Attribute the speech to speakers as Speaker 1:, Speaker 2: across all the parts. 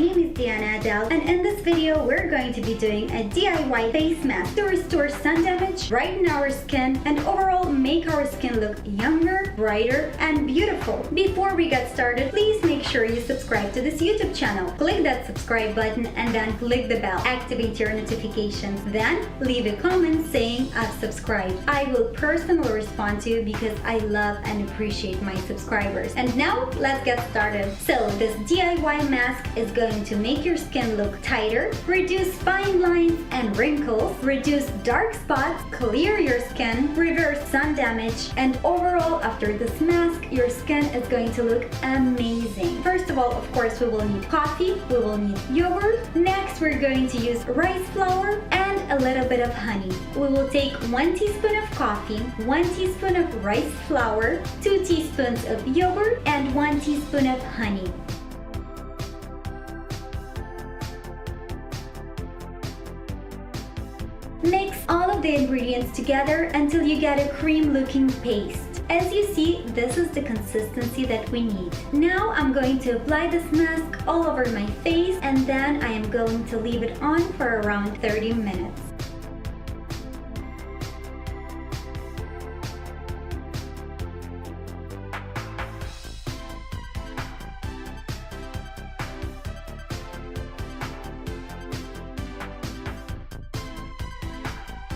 Speaker 1: name is DiannaAdel, and in this video we're going to be doing a DIY face mask to restore sun damage, brighten our skin, and overall make our skin look younger, brighter, and beautiful. Before we get started, please make sure you subscribe to this YouTube channel. Click that subscribe button and then click the bell. Activate your notifications. Then leave a comment saying I've subscribed. I will personally respond to you because I love and appreciate my subscribers. And now let's get started. So this DIY mask is going to make your skin look tighter, reduce fine lines and wrinkles, reduce dark spots, clear your skin, reverse sun damage, and overall after this mask your skin is going to look amazing. First of all, of course, we will need coffee, we will need yogurt. Next we're going to use rice flour and a little bit of honey. We will take 1 teaspoon of coffee, 1 teaspoon of rice flour, 2 teaspoons of yogurt, and 1 teaspoon of honey. Mix all of the ingredients together until you get a cream-looking paste. As you see, this is the consistency that we need. Now I'm going to apply this mask all over my face, and then I am going to leave it on for around 30 minutes.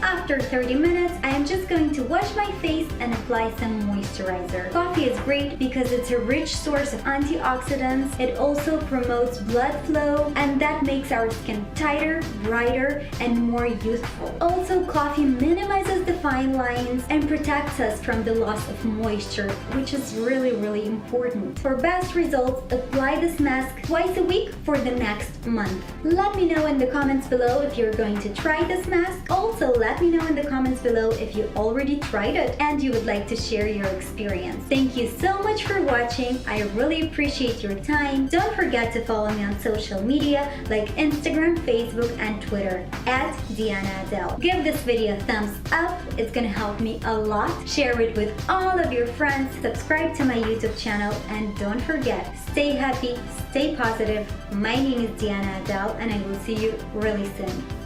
Speaker 1: After 30 minutes, I am just going to wash my face and apply some moisturizer. Coffee is great because it's a rich source of antioxidants. It also promotes blood flow, and that makes our skin tighter, brighter, and more youthful. Also, coffee minimizes the fine lines and protects us from the loss of moisture, which is really important. For best results, apply this mask twice a week for the next month. Let me know in the comments below if you're going to try this mask. Also, let me know in the comments below if you already tried it and you would like to share your experience. Thank you so much for watching. I really appreciate your time. Don't forget to follow me on social media like Instagram, Facebook, and Twitter at DiannaAdel. Give this video a thumbs up. It's gonna help me a lot. Share it with all of your friends. Subscribe to my YouTube channel, and don't forget, stay happy, stay positive. My name is DiannaAdel, and I will see you really soon.